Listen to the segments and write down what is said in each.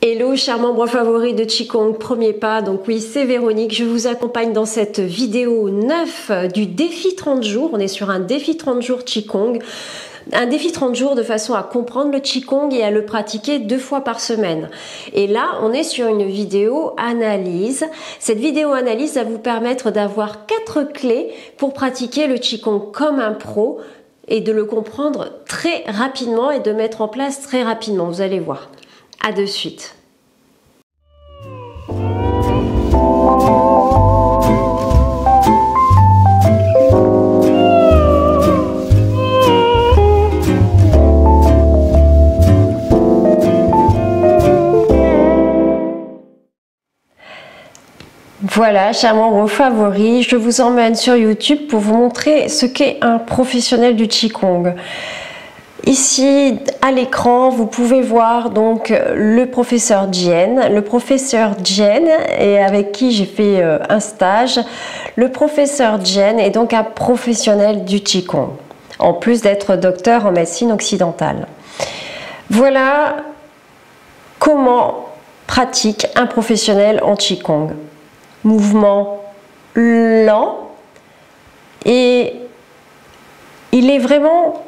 Hello, chers membres favoris de Qigong Premier Pas. Donc oui, c'est Véronique. Je vous accompagne dans cette vidéo 9 du défi 30 jours. On est sur un défi 30 jours Qigong. Un défi 30 jours de façon à comprendre le Qigong et à le pratiquer 2 fois par semaine. Et là, on est sur une vidéo analyse. Cette vidéo analyse va vous permettre d'avoir 4 clés pour pratiquer le Qigong comme un pro et de le comprendre très rapidement et de mettre en place très rapidement. Vous allez voir. À de suite. Voilà, chers membres favoris, je vous emmène sur YouTube pour vous montrer ce qu'est un professionnel du Qigong. Ici, à l'écran, vous pouvez voir donc le professeur Jian. Le professeur Jian, et avec qui j'ai fait un stage, le professeur Jian est donc un professionnel du Qigong, en plus d'être docteur en médecine occidentale. Voilà comment pratique un professionnel en Qigong. Mouvement lent et il est vraiment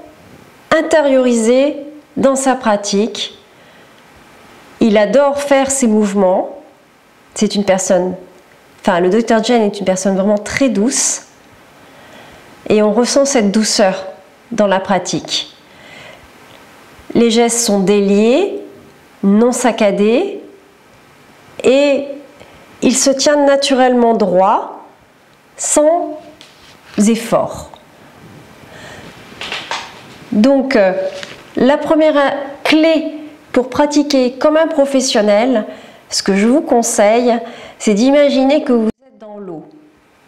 intériorisé dans sa pratique. Il adore faire ses mouvements. C'est une personne, le docteur Jian est une personne vraiment très douce et on ressent cette douceur dans la pratique. Les gestes sont déliés, non saccadés et il se tient naturellement droit, sans effort. Donc, la première clé pour pratiquer comme un professionnel, ce que je vous conseille, c'est d'imaginer que vous êtes dans l'eau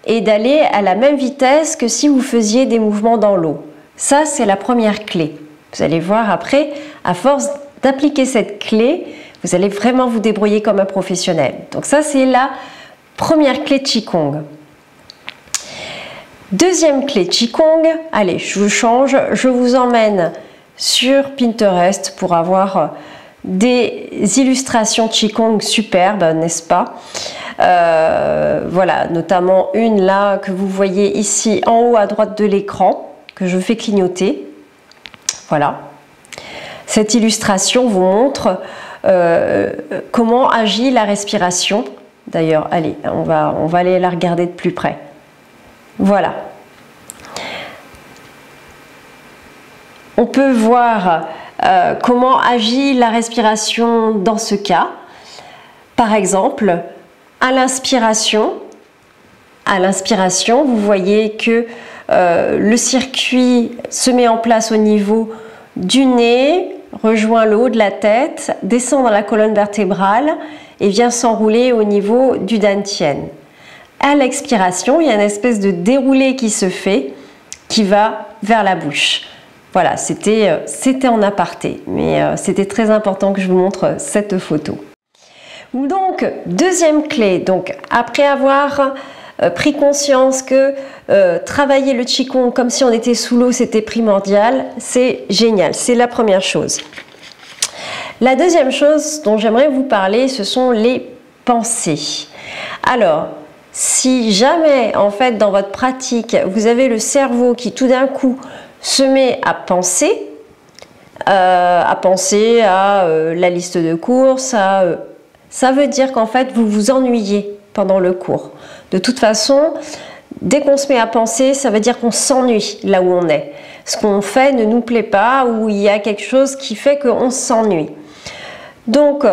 et d'aller à la même vitesse que si vous faisiez des mouvements dans l'eau. Ça, c'est la première clé. Vous allez voir après, à force d'appliquer cette clé, vous allez vraiment vous débrouiller comme un professionnel. Donc ça, c'est la première clé de Qigong. Deuxième clé de Qigong, allez, je vous change, je vous emmène sur Pinterest pour avoir des illustrations Qigong superbes, n'est-ce pas? Voilà, notamment une là que vous voyez ici en haut à droite de l'écran, que je fais clignoter. Voilà. Cette illustration vous montre comment agit la respiration. D'ailleurs, allez, on va aller la regarder de plus près. Voilà. On peut voir comment agit la respiration dans ce cas. Par exemple, à l'inspiration, vous voyez que le circuit se met en place au niveau du nez, rejoint le haut de la tête, descend dans la colonne vertébrale et vient s'enrouler au niveau du dantian. À l'expiration, il y a une espèce de déroulé qui se fait, qui va vers la bouche. Voilà, c'était en aparté, mais c'était très important que je vous montre cette photo. Donc, deuxième clé, donc après avoir pris conscience que travailler le Qigong comme si on était sous l'eau, c'était primordial, c'est génial, c'est la première chose. La deuxième chose dont j'aimerais vous parler, ce sont les pensées. Alors, si jamais, en fait, dans votre pratique, vous avez le cerveau qui tout d'un coup se met à penser à la liste de courses, ça veut dire qu'en fait, vous vous ennuyez pendant le cours. De toute façon, dès qu'on se met à penser, ça veut dire qu'on s'ennuie là où on est. Ce qu'on fait ne nous plaît pas ou il y a quelque chose qui fait qu'on s'ennuie. Donc,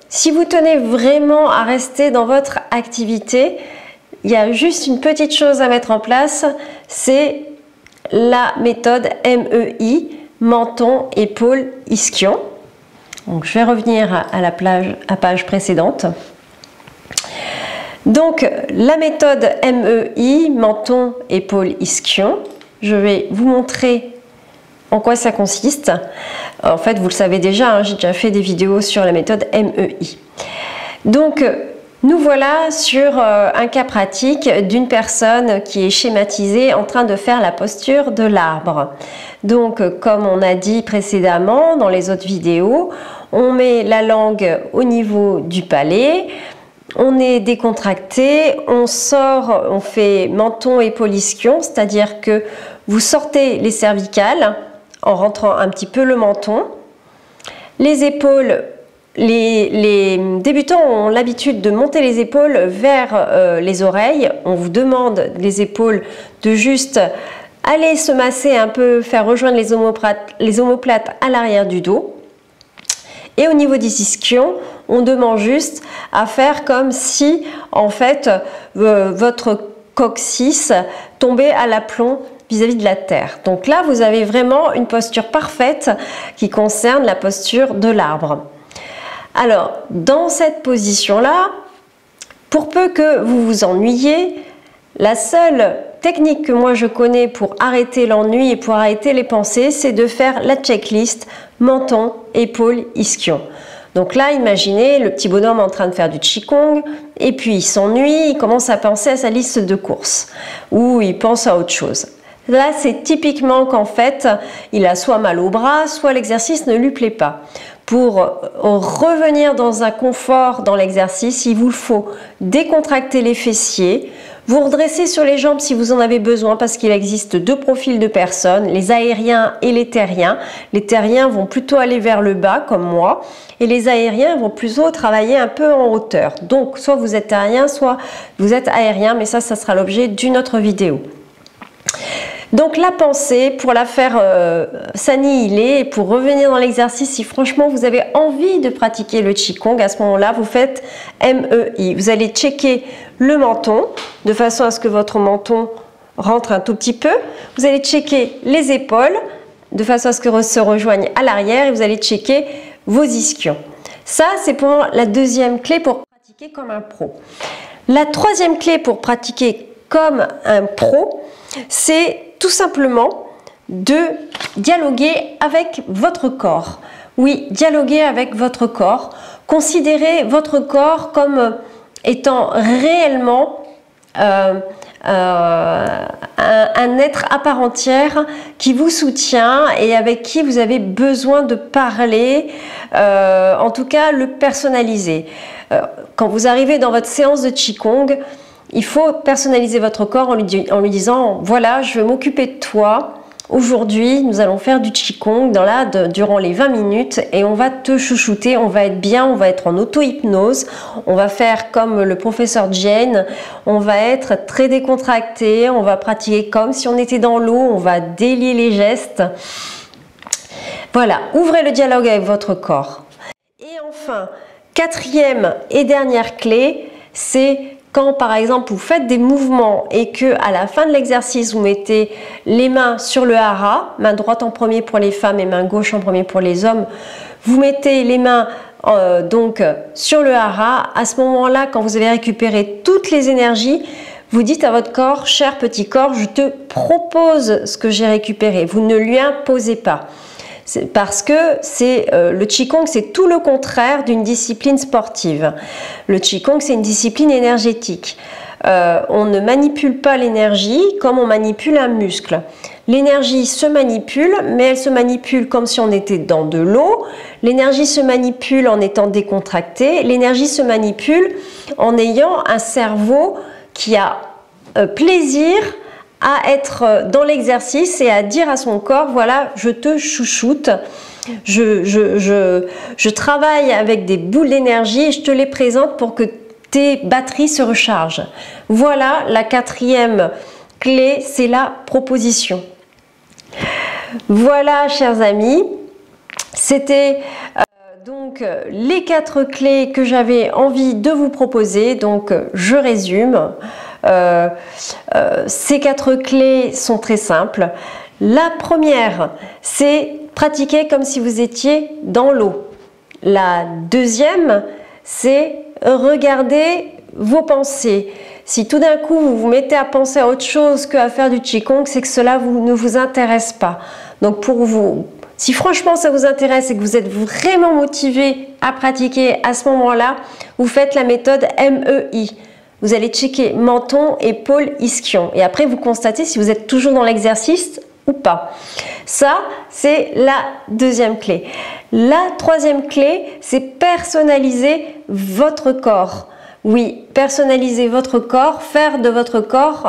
si vous tenez vraiment à rester dans votre activité, il y a juste une petite chose à mettre en place, c'est la méthode MEI, menton, épaule, ischion. Donc, je vais revenir à la page précédente. Donc, la méthode MEI, menton, épaule, ischion, je vais vous montrer en quoi ça consiste. En fait, vous le savez déjà, hein, j'ai déjà fait des vidéos sur la méthode MEI. Donc, Nous voilà sur un cas pratique d'une personne qui est schématisée en train de faire la posture de l'arbre. Donc, comme on a dit précédemment dans les autres vidéos, on met la langue au niveau du palais, on est décontracté, on sort, on fait menton, épaule, ischion, c'est-à-dire que vous sortez les cervicales en rentrant un petit peu le menton, les épaules. Les débutants ont l'habitude de monter les épaules vers les oreilles. On vous demande les épaules de juste aller se masser un peu, faire rejoindre les omoplates à l'arrière du dos. Et au niveau des ischions, on demande juste à faire comme si en fait votre coccyx tombait à l'aplomb vis-à-vis de la terre. Donc là, vous avez vraiment une posture parfaite qui concerne la posture de l'arbre. Alors, dans cette position-là, pour peu que vous vous ennuyiez, la seule technique que moi je connais pour arrêter l'ennui et pour arrêter les pensées, c'est de faire la checklist menton, épaule, ischion. Donc là, imaginez le petit bonhomme en train de faire du qigong et puis il s'ennuie, il commence à penser à sa liste de courses ou il pense à autre chose. Là, c'est typiquement qu'en fait, il a soit mal au bras, soit l'exercice ne lui plaît pas. Pour revenir dans un confort dans l'exercice, il vous faut décontracter les fessiers, vous redresser sur les jambes si vous en avez besoin parce qu'il existe deux profils de personnes, les aériens et les terriens. Les terriens vont plutôt aller vers le bas comme moi et les aériens vont plutôt travailler un peu en hauteur. Donc, soit vous êtes terrien, soit vous êtes aérien, mais ça sera l'objet d'une autre vidéo. Donc la pensée, pour la faire s'annihiler et pour revenir dans l'exercice, si franchement vous avez envie de pratiquer le qigong, à ce moment-là, vous faites MEI. Vous allez checker le menton de façon à ce que votre menton rentre un tout petit peu. Vous allez checker les épaules de façon à ce que se rejoignent à l'arrière et vous allez checker vos ischions. Ça, c'est pour moi la deuxième clé pour pratiquer comme un pro. La troisième clé pour pratiquer comme un pro, c'est tout simplement de dialoguer avec votre corps. Oui, dialoguer avec votre corps. Considérez votre corps comme étant réellement un être à part entière qui vous soutient et avec qui vous avez besoin de parler, en tout cas le personnaliser. Quand vous arrivez dans votre séance de qigong, il faut personnaliser votre corps en lui disant « Voilà, je vais m'occuper de toi. Aujourd'hui, nous allons faire du qigong durant les 20 minutes et on va te chouchouter, on va être bien, on va être en auto-hypnose. On va faire comme le professeur Jane, on va être très décontracté, on va pratiquer comme si on était dans l'eau, on va délier les gestes. » Voilà, ouvrez le dialogue avec votre corps. Et enfin, quatrième et dernière clé, c'est quand par exemple vous faites des mouvements et que à la fin de l'exercice vous mettez les mains sur le hara, main droite en premier pour les femmes et main gauche en premier pour les hommes, vous mettez les mains donc sur le hara. À ce moment-là, quand vous avez récupéré toutes les énergies, vous dites à votre corps, cher petit corps, je te propose ce que j'ai récupéré. Vous ne lui imposez pas. Parce que le qigong, c'est tout le contraire d'une discipline sportive. Le qigong, c'est une discipline énergétique. On ne manipule pas l'énergie comme on manipule un muscle. L'énergie se manipule, mais elle se manipule comme si on était dans de l'eau. L'énergie se manipule en étant décontractée. L'énergie se manipule en ayant un cerveau qui a plaisir à être dans l'exercice et à dire à son corps, voilà, je te chouchoute, je travaille avec des boules d'énergie et je te les présente pour que tes batteries se rechargent. Voilà, la quatrième clé, c'est la proposition. Voilà, chers amis, c'était donc les 4 clés que j'avais envie de vous proposer. Donc je résume. Ces 4 clés sont très simples. La première, c'est pratiquer comme si vous étiez dans l'eau. La deuxième, c'est regarder vos pensées. Si tout d'un coup vous vous mettez à penser à autre chose qu'à faire du qigong, c'est que cela ne vous intéresse pas. Donc pour vous Si franchement ça vous intéresse et que vous êtes vraiment motivé à pratiquer à ce moment-là, vous faites la méthode MEI. Vous allez checker menton, épaule, ischion. Et après, vous constatez si vous êtes toujours dans l'exercice ou pas. Ça, c'est la deuxième clé. La troisième clé, c'est personnaliser votre corps. Oui, personnaliser votre corps, faire de votre corps,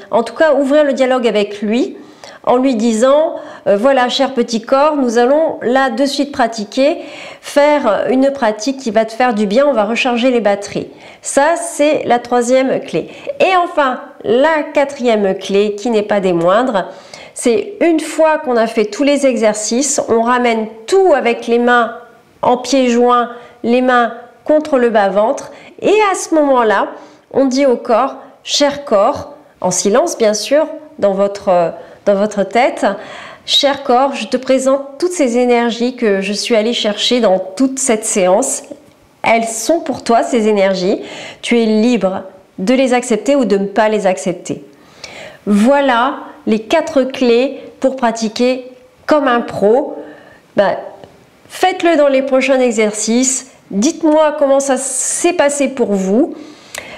en tout cas ouvrir le dialogue avec lui en lui disant voilà cher petit corps, nous allons là de suite pratiquer, faire une pratique qui va te faire du bien, on va recharger les batteries. Ça c'est la troisième clé. Et enfin la quatrième clé qui n'est pas des moindres, c'est une fois qu'on a fait tous les exercices, on ramène tout avec les mains en pieds joints, les mains contre le bas-ventre et à ce moment-là, on dit au corps, cher corps, en silence bien sûr, dans votre tête, cher corps, je te présente toutes ces énergies que je suis allée chercher dans toute cette séance. Elles sont pour toi ces énergies. Tu es libre de les accepter ou de ne pas les accepter. Voilà les 4 clés pour pratiquer comme un pro. Faites-le dans les prochains exercices. Dites-moi comment ça s'est passé pour vous.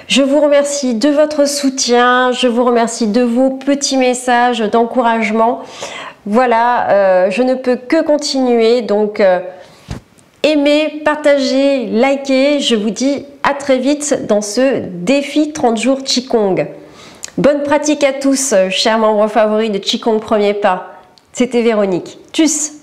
Je vous remercie de votre soutien, je vous remercie de vos petits messages d'encouragement. Voilà, je ne peux que continuer, donc aimez, partagez, likez. Je vous dis à très vite dans ce défi 30 jours Qigong. Bonne pratique à tous, chers membres favoris de Qigong Premier Pas. C'était Véronique. Tchuss!